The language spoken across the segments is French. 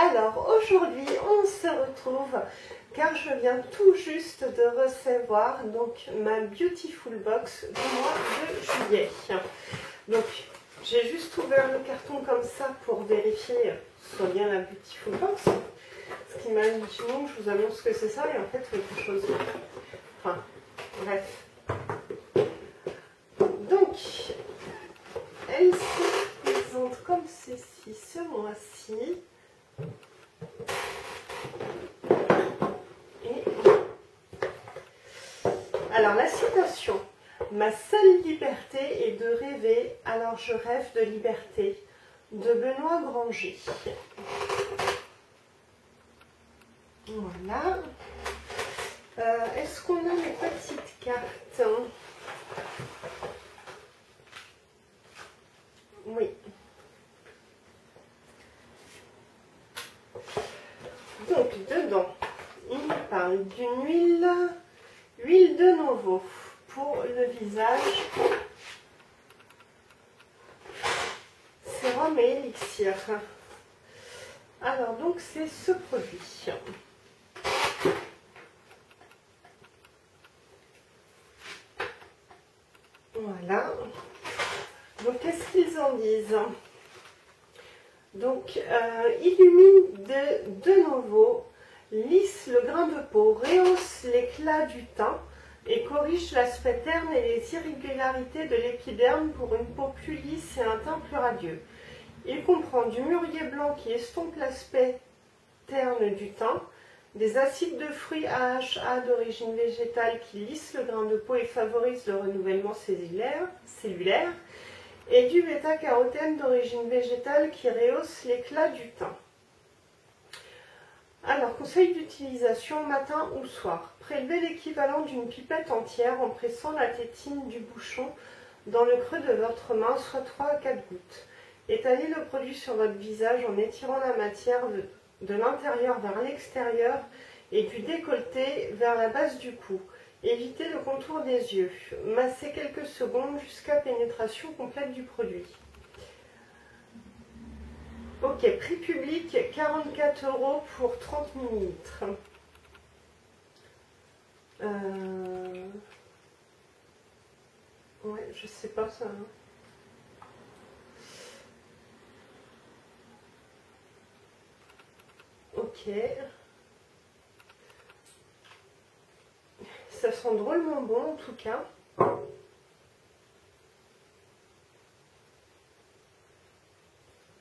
Alors aujourd'hui on se retrouve car je viens tout juste de recevoir donc ma Beautiful Box du mois de juillet. Donc j'ai juste ouvert le carton comme ça pour vérifier ce soit bien la Beautiful Box. Ce qui m'imaginons, je vous annonce que c'est ça et en fait c'est autre chose. Enfin bref. Donc elle se présente comme ceci ce mois-ci. Alors la citation, ma seule liberté est de rêver, alors je rêve de liberté, de Benoît Granger. Voilà. Est-ce qu'on a les petites cartes? Oui. Donc dedans, il nous parle d'une huile de Novo pour le visage, sérum et élixir. Alors donc c'est ce produit. Voilà. Donc qu'est-ce qu'ils en disent? Donc illumine de Novo, lisse le grain de peau, rehausse l'éclat du teint et corrige l'aspect terne et les irrégularités de l'épiderme pour une peau plus lisse et un teint plus radieux. Il comprend du mûrier blanc qui estompe l'aspect terne du teint, des acides de fruits AHA d'origine végétale qui lissent le grain de peau et favorisent le renouvellement cellulaire, et du bêta-carotène d'origine végétale qui rehausse l'éclat du teint. Alors, conseil d'utilisation matin ou soir. Prélevez l'équivalent d'une pipette entière en pressant la tétine du bouchon dans le creux de votre main, soit 3 à 4 gouttes. Étalez le produit sur votre visage en étirant la matière de l'intérieur vers l'extérieur et du décolleté vers la base du cou. Évitez le contour des yeux. Massez quelques secondes jusqu'à pénétration complète du produit. Ok, prix public 44 € pour 30 ml. Ouais, je sais pas ça. Hein. Ok. Ça sent drôlement bon en tout cas.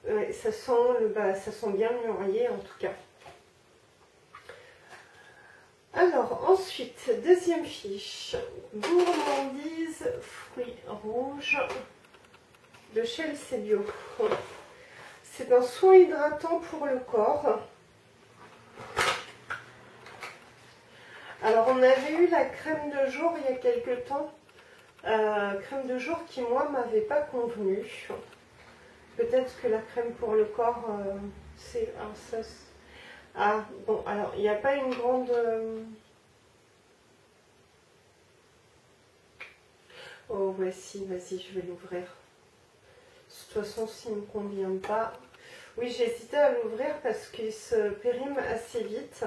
Ouais, ça sent bien le mûrier en tout cas. Alors ensuite, deuxième fiche, gourmandise fruits rouges de chez LC Bio. C'est un soin hydratant pour le corps. Alors on avait eu la crème de jour il y a quelques temps, crème de jour qui moi m'avait pas convenu. Peut-être que la crème pour le corps c'est... Ah bon, alors il n'y a pas une grande... Oh ouais si, vas-y je vais l'ouvrir. De toute façon s'il ne me convient pas... Oui j'ai hésité à l'ouvrir parce qu'il se périme assez vite.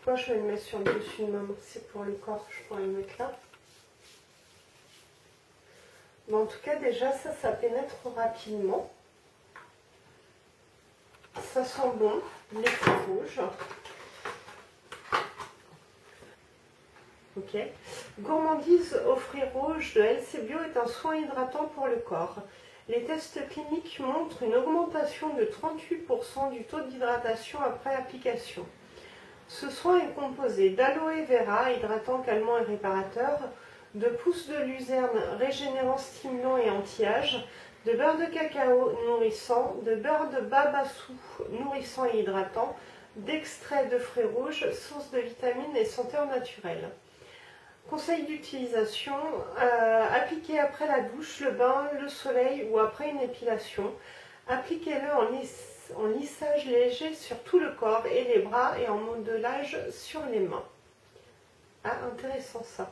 Pourquoi je vais le mettre sur le dessus de ma main? C'est pour le corps, je pourrais le mettre là. Mais en tout cas déjà ça pénètre rapidement. Ça sent bon, les fruits rouges. Ok. Gourmandise aux fruits rouges de LC Bio est un soin hydratant pour le corps. Les tests cliniques montrent une augmentation de 38% du taux d'hydratation après application. Ce soin est composé d'aloe vera, hydratant, calmant et réparateur, de pousses de luzerne, régénérant, stimulant et anti-âge, de beurre de cacao nourrissant, de beurre de babassou nourrissant et hydratant, d'extrait de fruits rouges, source de vitamines et senteur naturelle. Conseil d'utilisation, appliquez après la douche, le bain, le soleil ou après une épilation. Appliquez-le en lissage léger sur tout le corps et les bras et en modelage sur les mains. Ah, intéressant ça.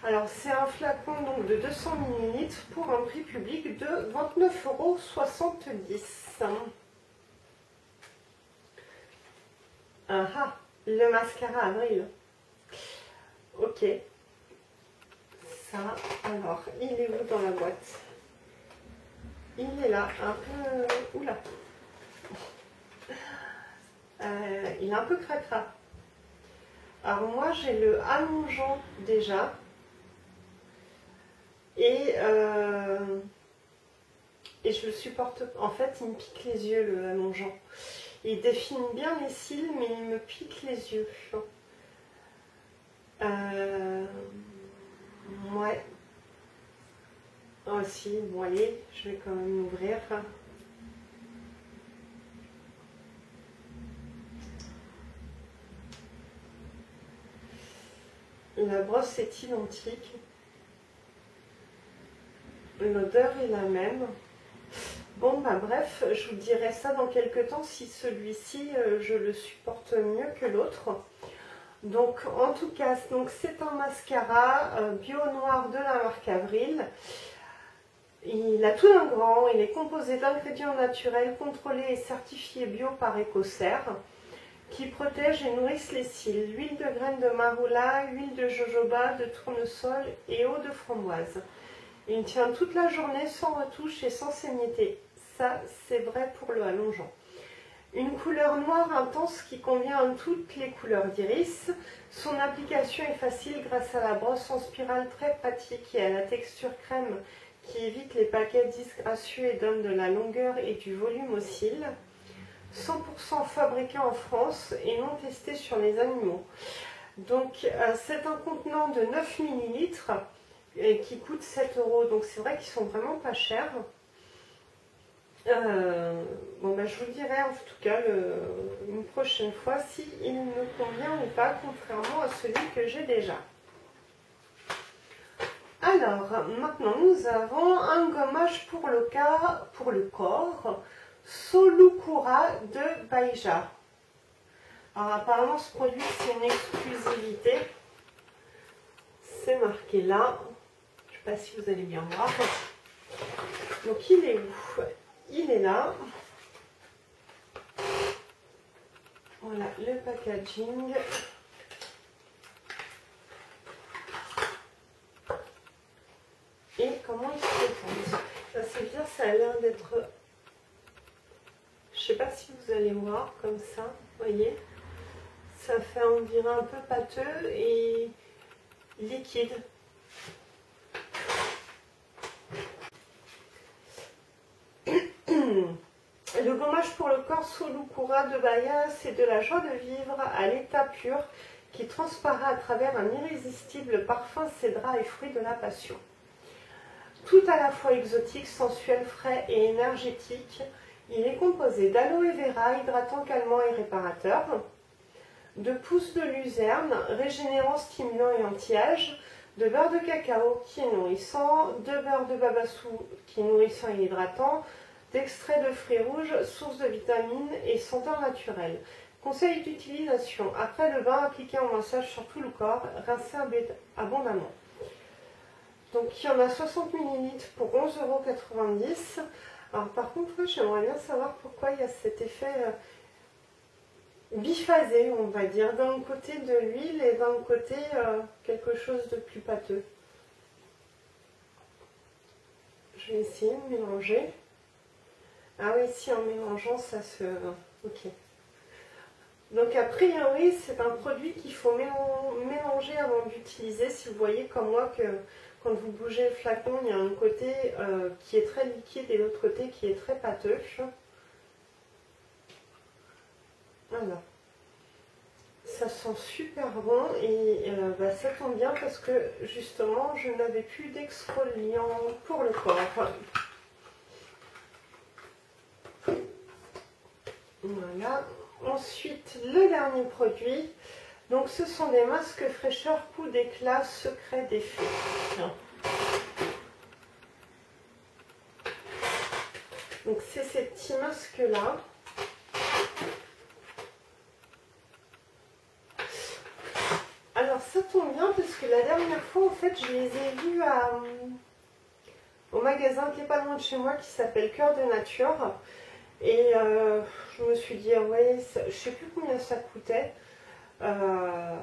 Alors, c'est un flacon donc, de 200 ml pour un prix public de 29,70 €. Ah ah, le mascara Avril. Ok. Ça, alors, il est où dans la boîte? Il est là, un peu... Oula. Il est un peu cracra. Alors moi j'ai le allongeant déjà et je le supporte. En fait il me pique les yeux le allongeant. Il définit bien les cils mais il me pique les yeux. Ouais. Oh si, bon allez, je vais quand même l'ouvrir. La brosse est identique. L'odeur est la même. Bon bah bref, je vous dirai ça dans quelques temps si celui-ci je le supporte mieux que l'autre. Donc en tout cas, c'est un mascara bio noir de la marque Avril. Il a tout d'un grand, il est composé d'ingrédients naturels contrôlés et certifiés bio par Ecocer, qui protègent et nourrissent les cils. Huile de graines de marula, huile de jojoba, de tournesol et eau de framboise. Il tient toute la journée sans retouche et sans s'émietter. Ça, c'est vrai pour le allongeant. Une couleur noire intense qui convient à toutes les couleurs d'iris. Son application est facile grâce à la brosse en spirale très pratique et à la texture crème qui évite les paquets disgracieux et donne de la longueur et du volume aux cils. 100% fabriqué en France et non testé sur les animaux. Donc c'est un contenant de 9 ml qui coûte 7 €. Donc c'est vrai qu'ils sont vraiment pas chers. Bon bah, je vous dirai en tout cas une prochaine fois si il me convient ou pas, contrairement à celui que j'ai déjà. Alors maintenant nous avons un gommage pour le corps Solukura de Baija. Alors apparemment ce produit c'est une exclusivité, c'est marqué là, je ne sais pas si vous allez bien voir. Donc il est où? Il est là. Voilà le packaging. Et comment il se présente? Ça c'est bien, ça a l'air d'être... Je sais pas si vous allez voir comme ça, vous voyez. Ça fait on dirait un peu pâteux et liquide. Le gommage pour le corps Solukura de Baija, c'est de la joie de vivre à l'état pur qui transparaît à travers un irrésistible parfum cédra et fruit de la passion. Tout à la fois exotique, sensuel, frais et énergétique, il est composé d'aloe vera, hydratant, calmant et réparateur, de pousses de luzerne, régénérant, stimulant et anti-âge, de beurre de cacao qui est nourrissant, de beurre de babassou qui est nourrissant et hydratant, d'extrait de fruits rouges, source de vitamines et senteur naturelle. Conseil d'utilisation. Après le bain, appliquez en massage sur tout le corps, rincez abondamment. Donc il y en a 60 ml pour 11,90 €. Alors par contre, j'aimerais bien savoir pourquoi il y a cet effet biphasé, on va dire. D'un côté de l'huile et d'un côté quelque chose de plus pâteux. Je vais essayer de mélanger. Ah oui, si en mélangeant, ça se... Ok. Donc a priori, c'est un produit qu'il faut mélanger avant d'utiliser. Si vous voyez comme moi que quand vous bougez le flacon, il y a un côté qui est très liquide et l'autre côté qui est très pâteux. Voilà. Ça sent super bon et bah, ça tombe bien parce que justement, je n'avais plus d'exfoliant pour le corps. Voilà. Ensuite, le dernier produit. Donc, ce sont des masques fraîcheur coup d'éclat secret d'effet. Donc, c'est ces petits masques-là. Alors, ça tombe bien parce que la dernière fois, en fait, je les ai vus au magasin qui est pas loin de chez moi, qui s'appelle Cœur de Nature. Et je me suis dit, ah ouais, je sais plus combien ça coûtait. Ah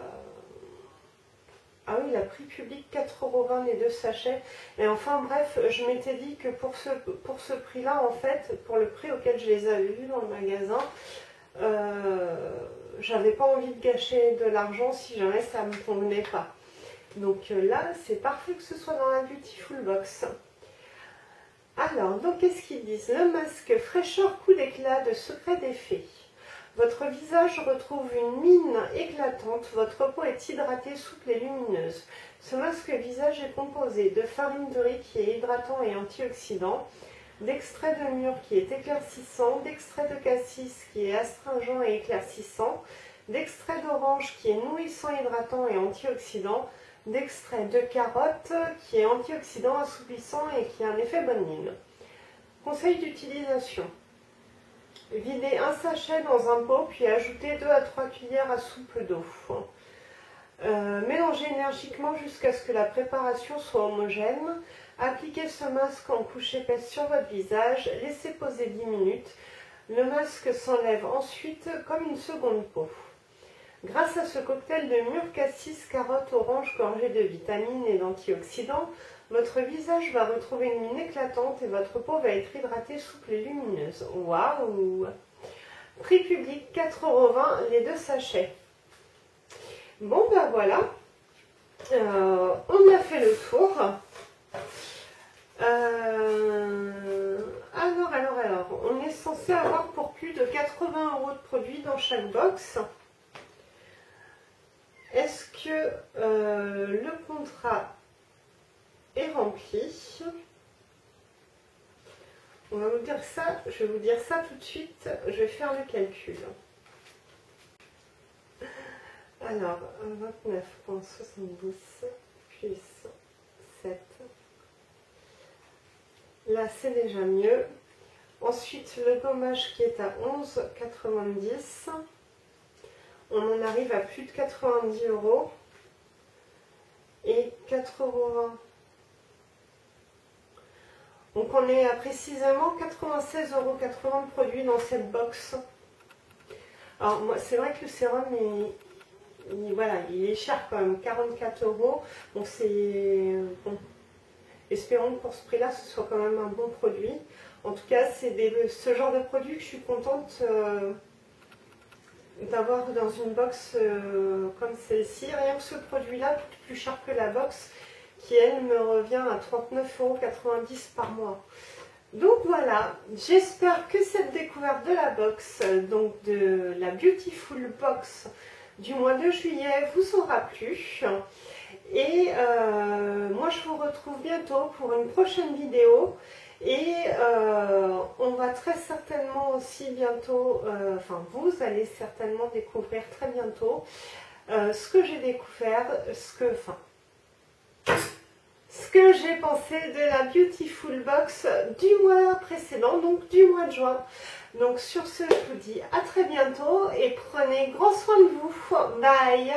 oui, la prix public 4,20 € les 2 sachets. Et enfin bref, je m'étais dit que pour ce prix-là, en fait, pour le prix auquel je les avais vus dans le magasin, j'avais pas envie de gâcher de l'argent si jamais ça me convenait pas. Donc là, c'est parfait que ce soit dans la Beautiful Box. Alors, donc qu'est-ce qu'ils disent? Le masque fraîcheur coup d'éclat de secret des fées. Votre visage retrouve une mine éclatante, votre peau est hydratée, souple et lumineuse. Ce masque visage est composé de farine de riz qui est hydratant et antioxydant, d'extrait de mûre qui est éclaircissant, d'extrait de cassis qui est astringent et éclaircissant, d'extrait d'orange qui est nourrissant, hydratant et antioxydant, d'extrait de carotte qui est antioxydant, assouplissant et qui a un effet bonne mine. Conseil d'utilisation. Videz un sachet dans un pot, puis ajoutez 2 à 3 cuillères à soupe d'eau. Mélangez énergiquement jusqu'à ce que la préparation soit homogène. Appliquez ce masque en couche épaisse sur votre visage. Laissez poser 10 minutes. Le masque s'enlève ensuite comme une seconde peau. Grâce à ce cocktail de mûre, cassis, carotte, orange gorgé de vitamines et d'antioxydants, votre visage va retrouver une mine éclatante et votre peau va être hydratée, souple et lumineuse. Waouh! Prix public 4,20 € les 2 sachets. Bon ben voilà, on a fait le tour. Alors, on est censé avoir pour plus de 80 € de produits dans chaque box. Est-ce que le contrat est rempli? On va vous dire ça, je vais vous dire ça tout de suite, je vais faire le calcul. Alors, 29,72 plus 7. Là, c'est déjà mieux. Ensuite, le gommage qui est à 11,90 €. On en arrive à plus de 90 € et 4,20 €. Donc on est à précisément 96,80 € de produits dans cette box. Alors moi, c'est vrai que le sérum, voilà, il est cher quand même, 44 €. Donc c'est bon. Espérons que pour ce prix-là, ce soit quand même un bon produit. En tout cas, c'est ce genre de produit que je suis contente d'avoir dans une box comme celle-ci. Rien que ce produit-là coûte plus cher que la box qui, elle, me revient à 39,90 € par mois. Donc voilà, j'espère que cette découverte de la box, donc de la Beautiful Box du mois de juillet, vous aura plu. Et moi, je vous retrouve bientôt pour une prochaine vidéo. Et on va très certainement aussi bientôt, enfin vous allez certainement découvrir très bientôt ce que j'ai découvert, ce que j'ai pensé de la Beautiful Box du mois précédent, donc du mois de juin. Donc sur ce, je vous dis à très bientôt et prenez grand soin de vous. Bye!